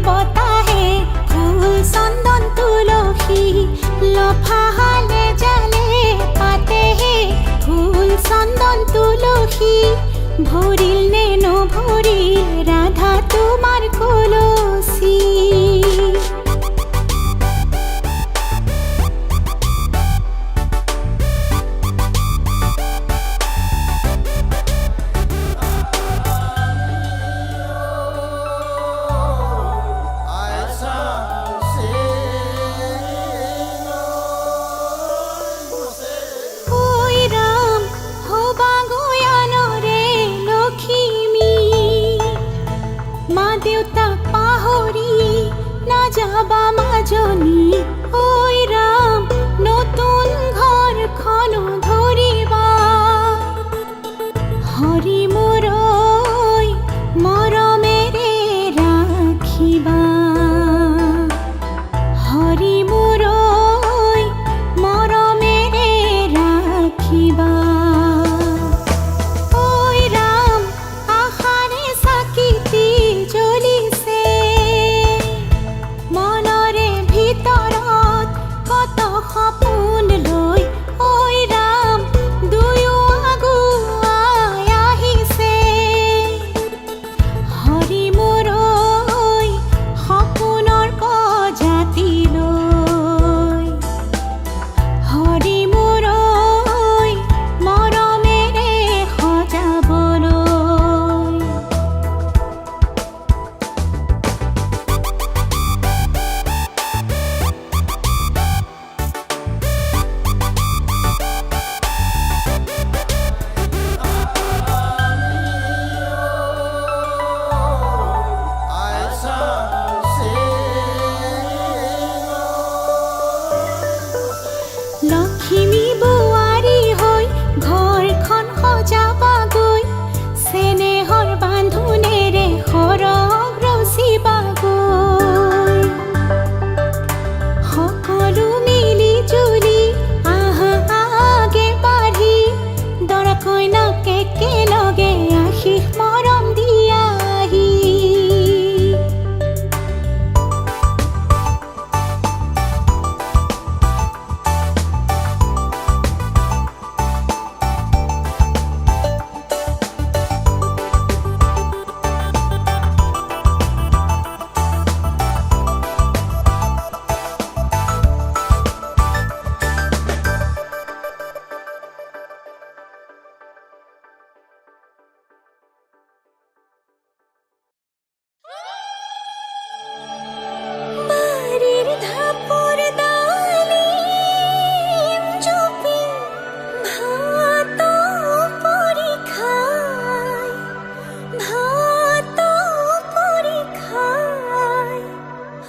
বতাহে ফুল চন্দন তুলসী লফাহালে জালে পাতেহে ফুল চন্দন তুলসী ভরিল নে নভৰিল ৰাধা তোমাৰ কলচী যাবা মাজনী ঐ ৰাম নতুন ঘৰখন ধৰিবা হৰি মোৰ মৰমেৰে ৰাখিবা হৰি মোৰ মৰমেৰে ৰাখিবা ঐ ৰাম আশাৰে চাকিতি জ্বলিছে মনৰে ভিতৰত কত সপোন লৈ ঐ ৰাম দুয়ো আগুৱাই আহিছে হৰি মোৰ সপোনৰ প্ৰজাতি লৈ হৰি মোৰ মৰমেৰে সজাবলৈ লক্ষ্মী বোৱাৰী হৈ ঘৰখন সজাবাগৈ চেনেহৰ বান্ধোনেৰে সৰগ ৰচিবাগৈ সকলো মিলি জুলি আহা আগে বাঢ়ি দৰা কইনাক একেলগে আশীষ মৰম দিয়াহি বাড়িৰ ধাপৰ ডালিম চুপি ভাত পৰি খায়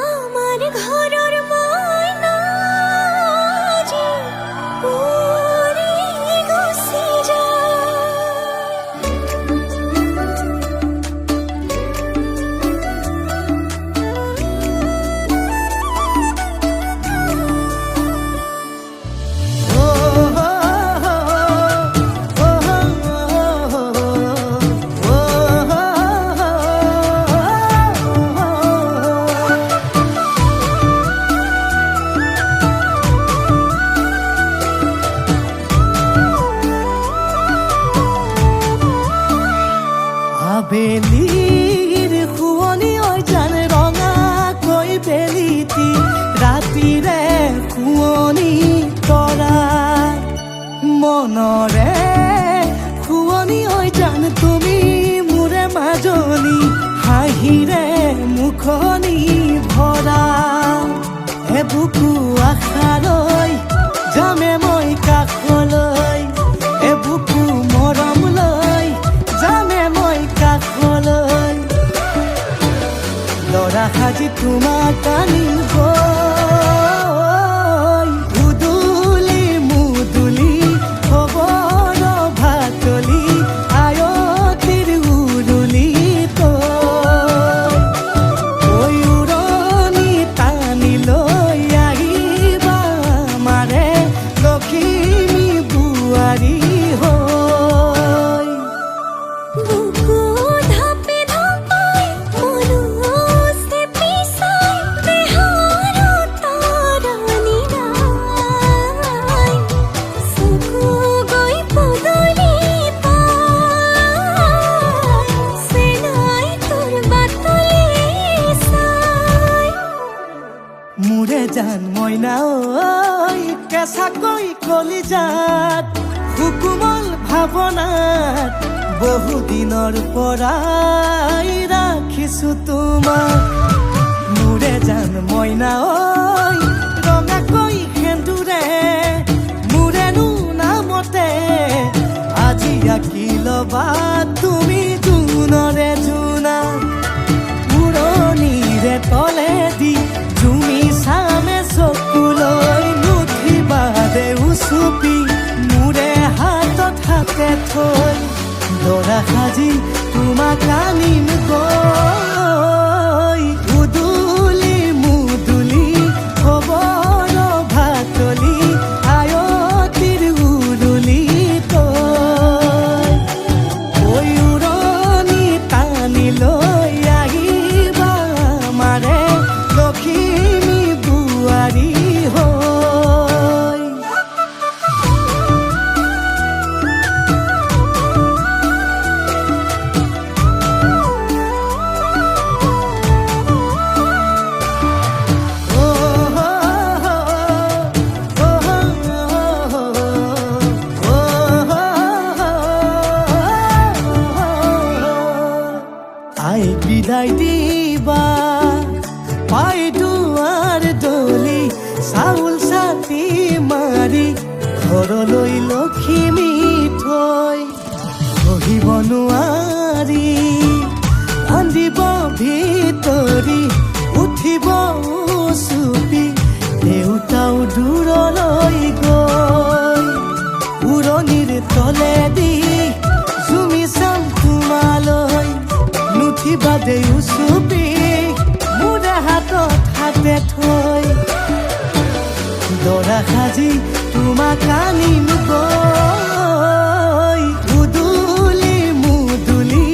আমাৰ ঘৰেৰ ময়না যে উড়ি গুছি আবেলিৰ শুৱনি ঐ জান ৰঙাকৈ বেলিতি ৰাতিৰে শুৱনি তৰা মনৰে শুৱনি ঐ জান তুমি মোৰে মাজনী হাঁহিৰে মুখনি ভৰা এবুকু আশালৈ যামে মই কাষলৈ এবুকু মৰম লৈ যামে মই কাষলৈ লৰা সাজি তোমাক আনিব উদুলি মুদুলি খবৰ ভাতলি আয়তিৰ উৰুলি উৰণি টানি লৈ আহিবা মাৰে লখিমী বোৱাৰী হৈ বুকু ধাপে ধাপাই মনো চেপি কলিজাত সুকুমল ভাৱনাত বহুদিনৰ পৰাই ৰাখিছো তোমাক মোৰে জান মইনা ঐ ৰঙাকৈ সেন্দুৰে মোৰেনো নামতে আজি আঁকি ল'বা তুমি জোনৰে জোনা উৰণিৰে তলেদি জুমি চামে চকুলৈ নুঠিবা দে উচুপি মোৰে হাতত হাতে থৈ দৰা সাজি তোমাক আনিম গৈ উদুলি মুদুলি খবৰ ভাতলি আয়তিৰ উৰুলি তই ঐ উৰণি টানি লৈ আহিবা আমাৰে লখিমী বোৱাৰী হৈ আই বিদায় দিবা পাই দুৱাৰ দলি চাউল চাতি মাৰি ঘৰলৈ লখিমী থৈ সহিব নোৱাৰি কান্দিব ভিতৰি উঠিব চুপি দেউতাও দূৰলৈ গৈ উৰণিৰ তলেদি জুমি চাম তোমালৈ নুঠিবা দে উচুপি মোৰে হাতত হাতে থৈ দৰা সাজি তোমাক আনিম গৈ উদুলি মুদুলি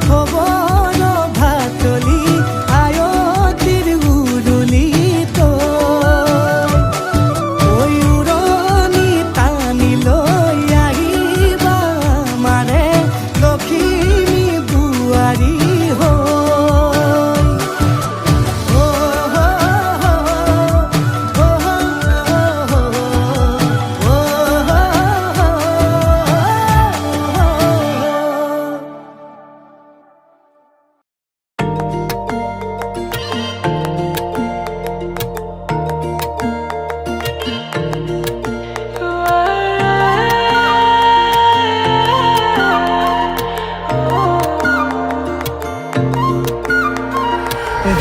খবৰ ভাতলি আয়তিৰ উৰুলি তই ঐ উৰণি টানি লৈ আহিবা আমাৰে লখিমী বোৱাৰী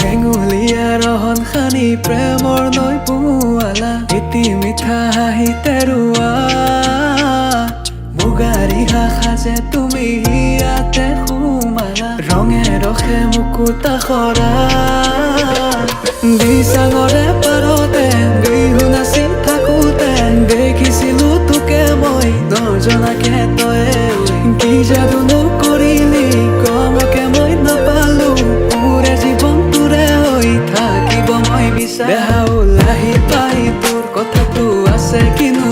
হেঙুলীয়া ৰহন খানি প্ৰেমৰ নৈ পুৱালা এটি মিঠা হাঁহি তেৰুৱা মুগাৰী সাজে তুমি ইয়াতে সোমালা ৰঙে ৰসে মুকুতা সৰা দিচাঙৰে পাৰতে বিহু নাচি থাকোতে দেখিছিলো তোকে মই নজনাকে তয়ে কি যাদুনো কৰিলি কমকে মই নাপালো পুৰে জীৱন তোৰে হৈ থাকিব মই বিচাৰ বেহাউল আহি পাই তোৰ কথাটো আছে কিনো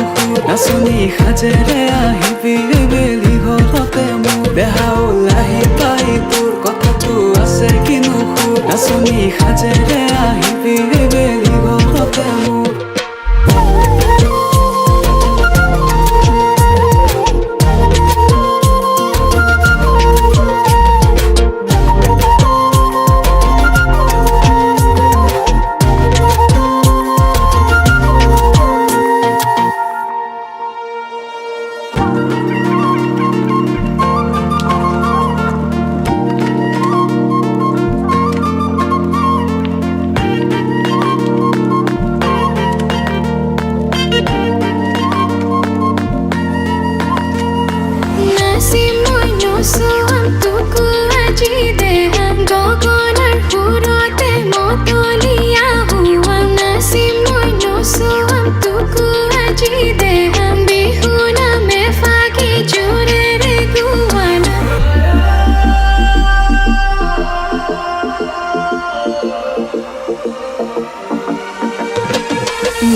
নাচনি সাজেৰে আহিবি বেলি ঘৰতে মোৰ বেহাউল আহি পাই তোৰ কথাটো আছে কিনো নাচনি সাজেৰে আহিবি বেলি ঘৰতে মোৰ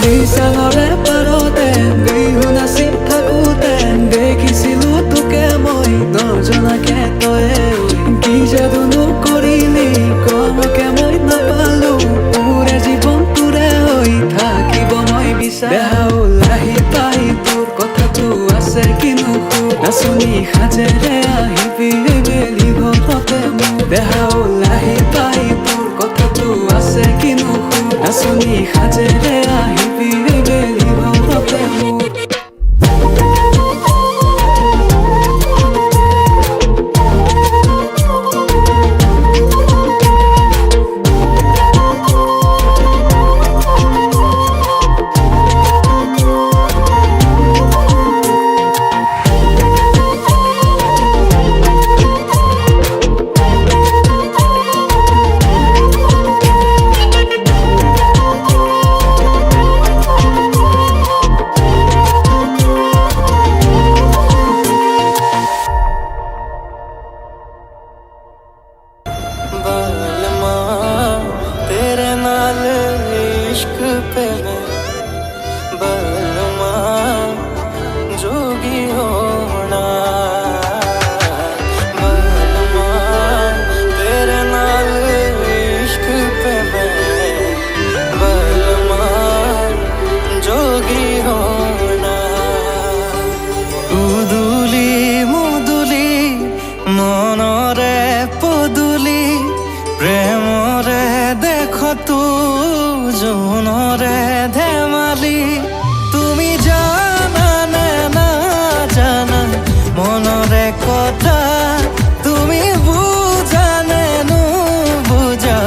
দিচাঙৰে পাৰতে বিহু নাচি থাকোতে দেখিছিলো তোকে মই নজনাকে তয়ে কি যাদুনো কৰিলি নাচনী সাজেৰে আহিবি বেলি ঘৰতে মোৰ দেহা ওলাহি পাই তোৰ কথাটো আছে কিনো নাচনী সাজেৰে আহিবি বেলি ঘৰতে মোৰ बलमा तेरे नाल इश्क पे मैं बलमा जोगी होना बलमा तेरे नाल इश्क पे मैं बलमा जोगी होना उदुली मुदुली मनरे पदुली প্রেমরে দেখ তু জোনরে ধেমালি তুমি জানা না জানা মনরে কথা তুমি বুঝানে নু বুঝা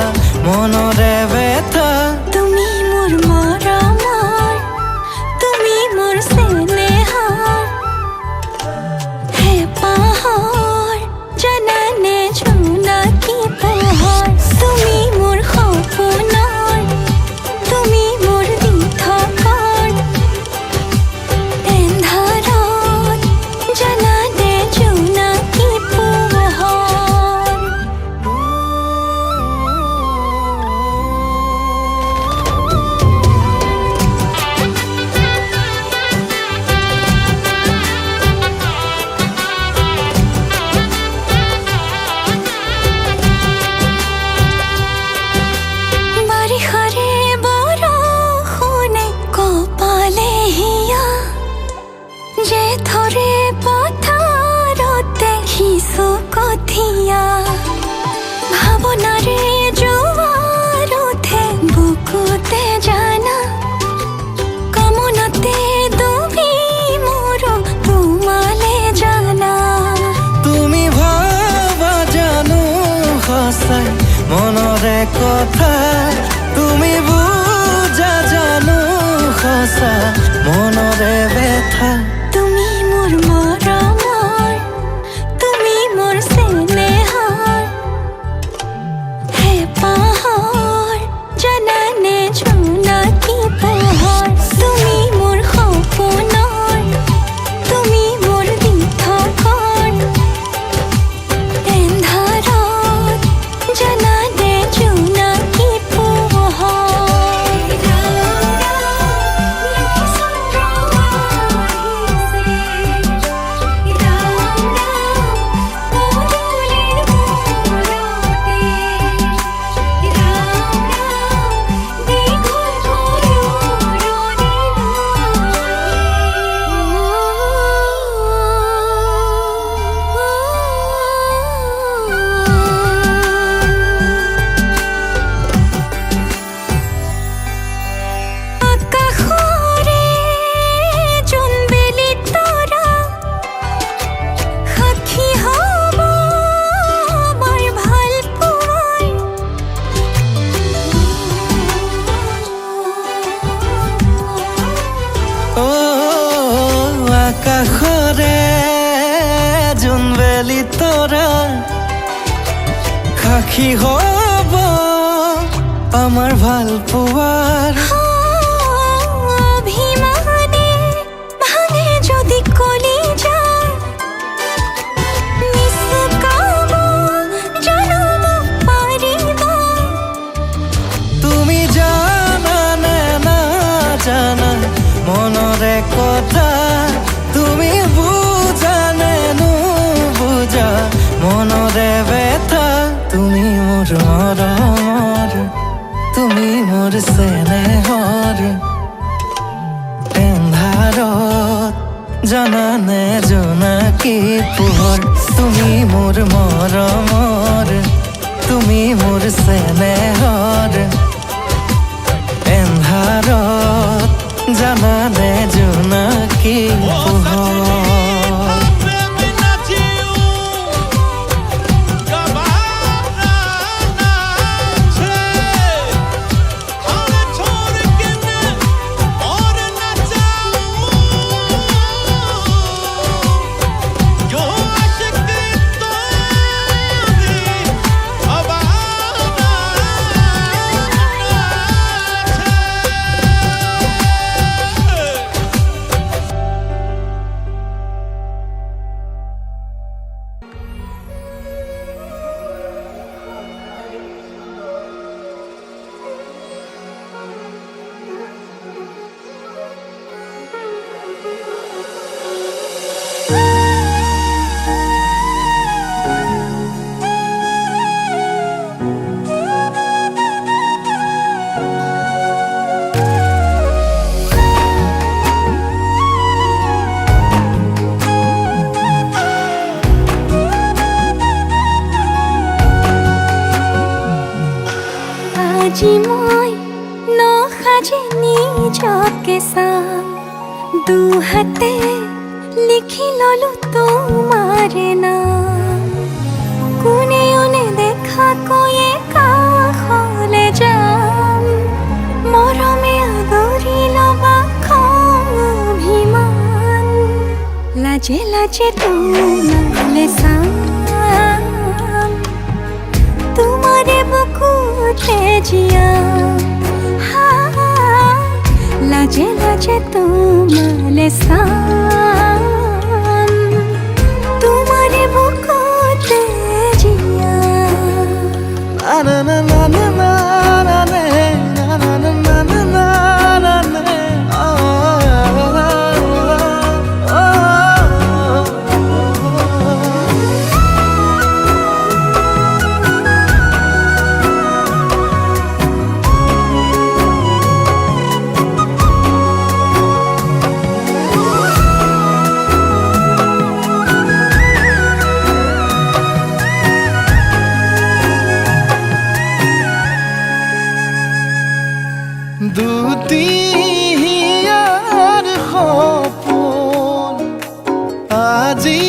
মনরে ব্যথা তুমি মোর মরমর তুমি মোর স্নেহার হে পাহাড় জানানে ঝুনা কি পাহাড় তুমি মোর সপোনৰ তুমি মোৰ দিঠকৰ এন্ধাৰত জানানে ঝুনা কি পোহৰ বাৰিষাৰে বৰষুণে কপালে হিয়া জেঠৰে পথাৰতে সিঁচো কঠীয়া ভাৱনাৰে জোৱাৰ উঠে বুকুতে জানা কামনাতে ডুবি মোৰ তোমালে জানা তুমি ভাবা জানো সঁচাই মনৰে কথা তুমি বুঝা জানো সঁচা মনৰে ব্যথা তুমি মোৰ মৰমৰ তুমি মোৰ স্নেহাৰ হে পাহাড় জানানে ঝুনা কি পোহৰ তুমি মোৰ সপোনৰ তুমি মোৰ দিঠকৰ এন্ধাৰত জানানে ঝুনা কি আকাশৰে জোনবেলি তৰা সাক্ষী হ'ব আমাৰ ভাল পোৱাৰ ও আকাশৰে জোনবেলি তৰা সাক্ষী হ'ব আমাৰ ভাল পোৱাৰ অভিমানে ভাঙে যদি কলিজা নিচুকাব জানব পাৰিবা তুমি জানা না জানা মনৰে কথা তুমি বুঝানে নু বুঝা মনৰে ব্যথা তুমি মোৰ মৰমৰ তুমি মোৰ স্নেহৰ এন্ধাৰত জানানে জোনাকী জোনাকী পোহৰ তুমি মোৰ মৰমৰ তুমি মোৰ চেনেহৰ এন্ধাৰত জানানে জোনাকী পোহৰ আজি মই নসাজে নিজকে চাম দুহাতে লিখি ললো তোমাৰ নাম কোনে ওনে দেখা কৈয়ে কাষলে যাম মৰমে আদৰি লবা খং অভিমান লাজে লাজে তোমালে চাম তোমারে বুকুতে জিয়া লাজে লাজে তোমালে চাম তোমারে বুকুতে জিয়া না না না না না না না না না না না দুটিয়াৰ সপোন আজি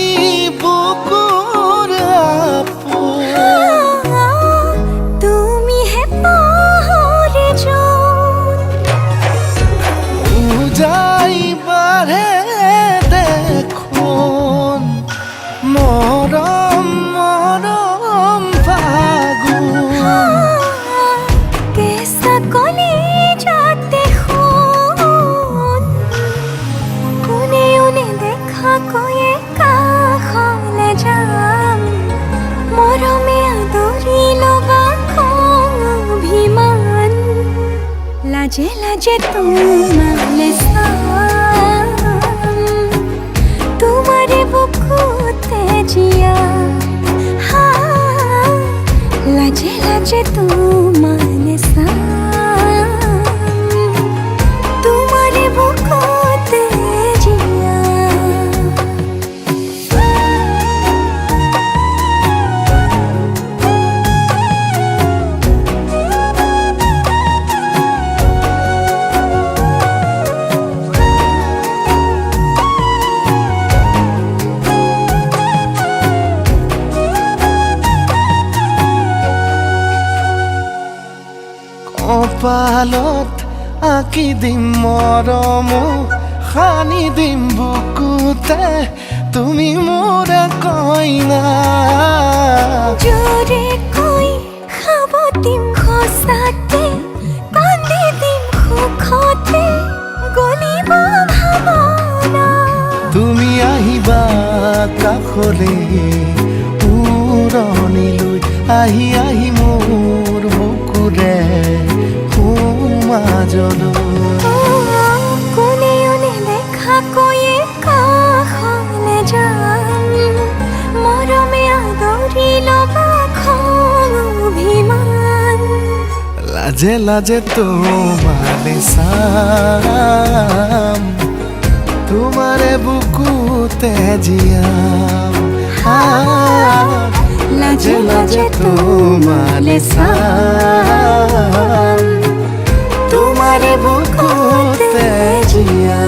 বুকুৰ আপোন তুমিহে পাহৰি যোন উজাই বাঢ়ে দেখোন মৰম মৰম ফাগুন কেঁচা কলি যাতে শুন কোনে ওনে দেখা কৈয়ে কাষলে যাম মৰমে আদৰি লবা খং অভিমান লাজে লাজে তোমালে চাম তোমাৰে বুকুতে জিয়া লাজে লাজে তোমালে চাম তোমাৰে বুকুতে জিয়া কপালত আঁকি দিম মৰম সানি দিম বুকুতে তুমি মোৰ কইনা জোৰে কৈ খাব দিম সঁচাকে কান্দি দিম সুখতে গলিব ভাৱনা তুমি আহিবা কাষলে উৰণিলৈ আহি আহি মোৰ বুকুৰে সোমাজলৈ কোনে ওনে দেখা কৈয়ে কাষলে যাম মৰমে আদৰি লবা খং অভিমান লাজে লাজে তোমালে চাম তোমাৰে বুকুতে জিয়া মাঝে মাঝে তোমালে সাম তোমারে বুকুতে জিয়া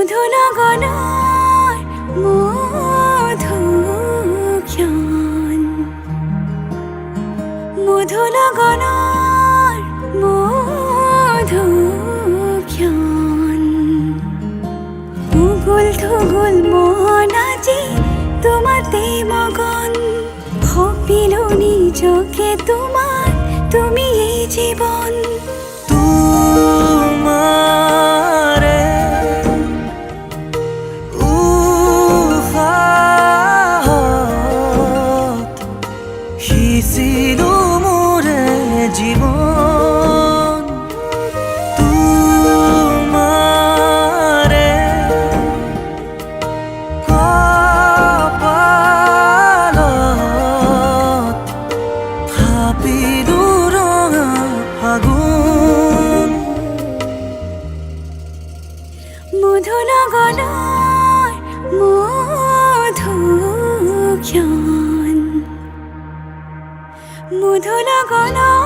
মধুনগনার মধুক্ষণ মধুনগনার মধুক্ষণ উগুল থুগুল মন আজি তোমাতে মগন ভাবিলো নিজকে তোমার তুমি এই জীবন তোমারে উহাত সিঁচিলো মোৰে জীৱন তোমাৰে কপালত থাপিলো ৰঙা ফাগুন মধুনগনাৰ মধুক্ষণ মধুনগনাৰ